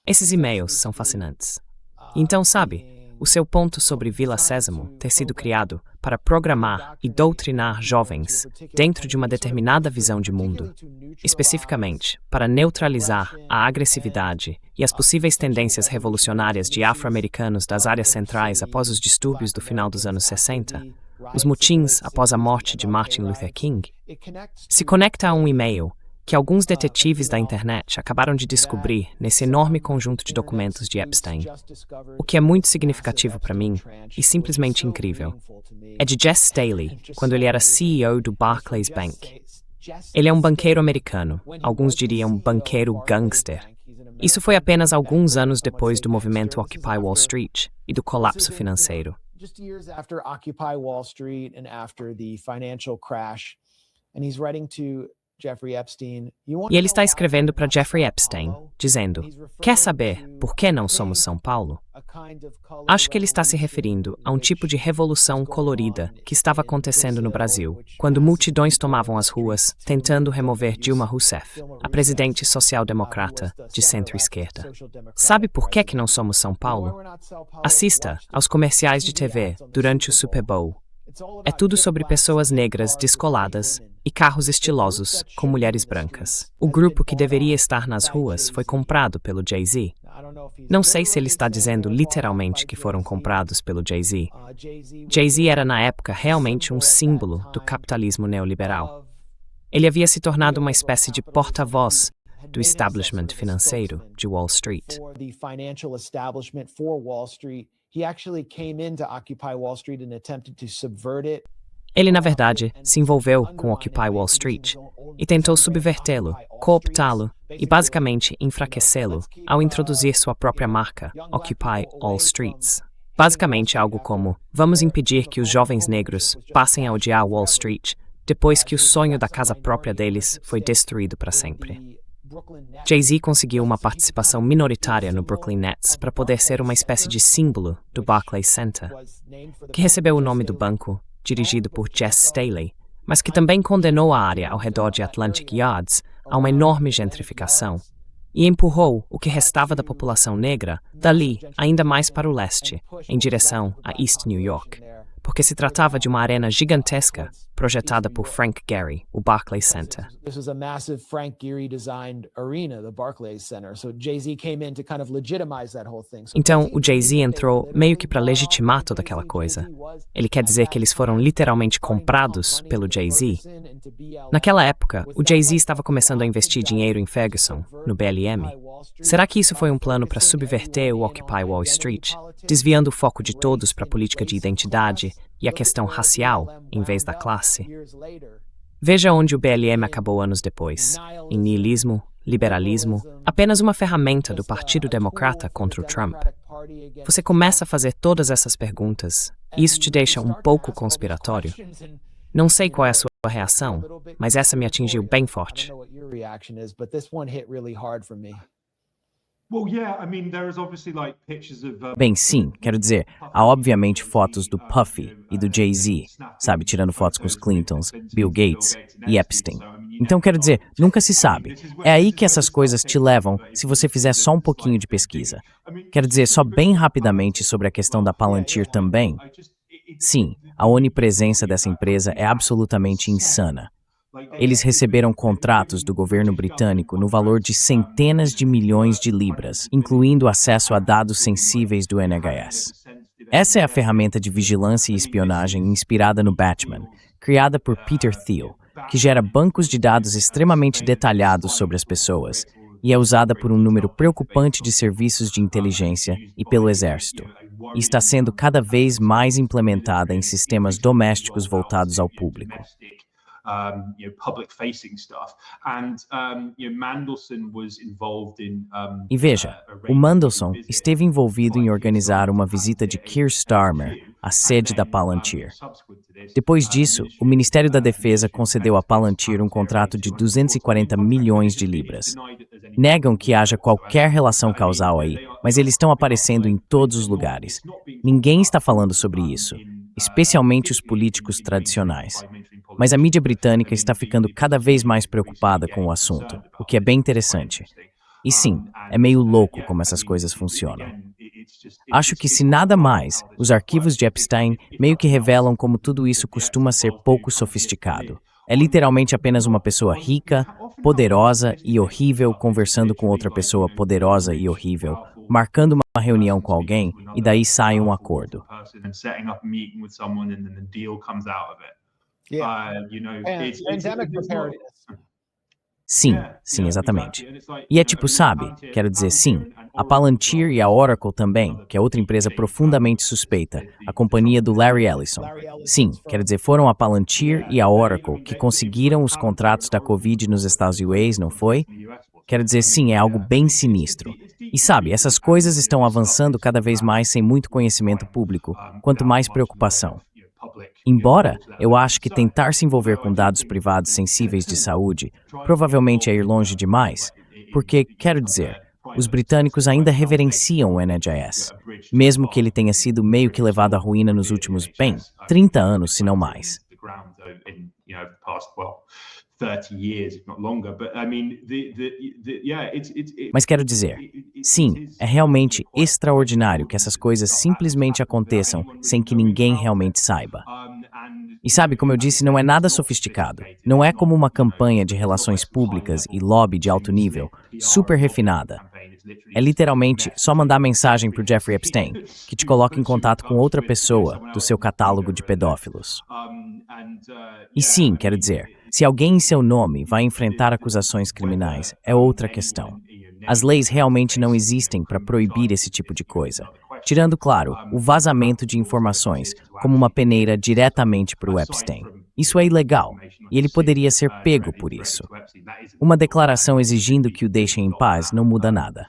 Esses e-mails são fascinantes. Então, sabe, o seu ponto sobre Vila Sésamo ter sido criado para programar e doutrinar jovens dentro de uma determinada visão de mundo, especificamente para neutralizar a agressividade e as possíveis tendências revolucionárias de afro-americanos das áreas centrais após os distúrbios do final dos anos 60, os motins após a morte de Martin Luther King, se conecta a um e-mail que alguns detetives da internet acabaram de descobrir nesse enorme conjunto de documentos de Epstein. O que é muito significativo para mim e simplesmente incrível é de Jes Staley, quando ele era CEO do Barclays Bank. Ele é um banqueiro americano, alguns diriam banqueiro gangster. Isso foi apenas alguns anos depois do movimento Occupy Wall Street e do colapso financeiro. Just years after Occupy Wall Street and after the financial crash, and he's writing to Jeffrey Epstein. E ele está escrevendo para Jeffrey Epstein, dizendo: quer saber por que não somos São Paulo? Acho que ele está se referindo a um tipo de revolução colorida que estava acontecendo no Brasil, quando multidões tomavam as ruas tentando remover Dilma Rousseff, a presidente social-democrata de centro-esquerda. Sabe por que não somos São Paulo? Assista aos comerciais de TV durante o Super Bowl. É tudo sobre pessoas negras descoladas e carros estilosos com mulheres brancas. O grupo que deveria estar nas ruas foi comprado pelo Jay-Z. Não sei se ele está dizendo literalmente que foram comprados pelo Jay-Z. Jay-Z era na época realmente um símbolo do capitalismo neoliberal. Ele havia se tornado uma espécie de porta-voz do establishment financeiro de Wall Street. Ele, na verdade, se envolveu com Occupy Wall Street e tentou subvertê-lo, cooptá-lo e basicamente enfraquecê-lo ao introduzir sua própria marca, Occupy All Streets. Basicamente algo como: vamos impedir que os jovens negros passem a odiar Wall Street depois que o sonho da casa própria deles foi destruído para sempre. Jay-Z conseguiu uma participação minoritária no Brooklyn Nets para poder ser uma espécie de símbolo do Barclays Center, que recebeu o nome do banco, dirigido por Jes Staley, mas que também condenou a área ao redor de Atlantic Yards a uma enorme gentrificação e empurrou o que restava da população negra dali ainda mais para o leste, em direção a East New York, porque se tratava de uma arena gigantesca projetada por Frank Gehry, o Barclays Center. This was a massive Frank Gehry designed arena, the Barclays Center. So Jay-Z came in to kind of legitimize that whole thing. Então, o Jay-Z entrou meio que para legitimar toda aquela coisa. Ele quer dizer que eles foram literalmente comprados pelo Jay-Z? Naquela época, o Jay-Z estava começando a investir dinheiro em Ferguson, no BLM. Será que isso foi um plano para subverter o Occupy Wall Street, desviando o foco de todos para a política de identidade e a questão racial, em vez da classe? Veja onde o BLM acabou anos depois, em niilismo, liberalismo, apenas uma ferramenta do Partido Democrata contra o Trump. Você começa a fazer todas essas perguntas, e isso te deixa um pouco conspiratório. Não sei qual é a sua reação, mas essa me atingiu bem forte. Bem, sim, quero dizer, há obviamente fotos do Puffy e do Jay-Z, sabe, tirando fotos com os Clintons, Bill Gates e Epstein. Então, quero dizer, nunca se sabe. É aí que essas coisas te levam se você fizer só um pouquinho de pesquisa. Quero dizer, só bem rapidamente sobre a questão da Palantir também. Sim, a onipresença dessa empresa é absolutamente insana. Eles receberam contratos do governo britânico no valor de centenas de milhões de libras, incluindo acesso a dados sensíveis do NHS. Essa é a ferramenta de vigilância e espionagem inspirada no Batman, criada por Peter Thiel, que gera bancos de dados extremamente detalhados sobre as pessoas e é usada por um número preocupante de serviços de inteligência e pelo exército, e está sendo cada vez mais implementada em sistemas domésticos voltados ao público. E veja, o Mandelson esteve envolvido em organizar uma visita de Keir Starmer à sede da Palantir. Depois disso, o Ministério da Defesa concedeu à Palantir um contrato de 240 milhões de libras. Negam que haja qualquer relação causal aí, mas eles estão aparecendo em todos os lugares. Ninguém está falando sobre isso, especialmente os políticos tradicionais. Mas a mídia britânica está ficando cada vez mais preocupada com o assunto, o que é bem interessante. E sim, é meio louco como essas coisas funcionam. Acho que, se nada mais, os arquivos de Epstein meio que revelam como tudo isso costuma ser pouco sofisticado. É literalmente apenas uma pessoa rica, poderosa e horrível conversando com outra pessoa poderosa e horrível, marcando uma reunião com alguém e daí sai um acordo. Pandemic preparedness. Sim, sim, exatamente. E é tipo, sabe, quero dizer, sim, a Palantir e a Oracle também, que é outra empresa profundamente suspeita, a companhia do Larry Ellison. Sim, quero dizer, foram a Palantir e a Oracle que conseguiram os contratos da Covid nos Estados Unidos, não foi? Quero dizer, sim, é algo bem sinistro. E sabe, essas coisas estão avançando cada vez mais sem muito conhecimento público, quanto mais preocupação. Embora eu acho que tentar se envolver com dados privados sensíveis de saúde provavelmente é ir longe demais, porque, quero dizer, os britânicos ainda reverenciam o NHS, mesmo que ele tenha sido meio que levado à ruína nos últimos, 30 anos, se não mais. Mas quero dizer, sim, é realmente extraordinário que essas coisas simplesmente aconteçam sem que ninguém realmente saiba. E sabe, como eu disse, não é nada sofisticado. Não é como uma campanha de relações públicas e lobby de alto nível, super refinada. É literalmente só mandar mensagem pro Jeffrey Epstein, que te coloca em contato com outra pessoa do seu catálogo de pedófilos. E sim, quero dizer, se alguém em seu nome vai enfrentar acusações criminais, é outra questão. As leis realmente não existem para proibir esse tipo de coisa, tirando, claro, o vazamento de informações, como uma peneira diretamente para o Epstein. Isso é ilegal, e ele poderia ser pego por isso. Uma declaração exigindo que o deixem em paz não muda nada.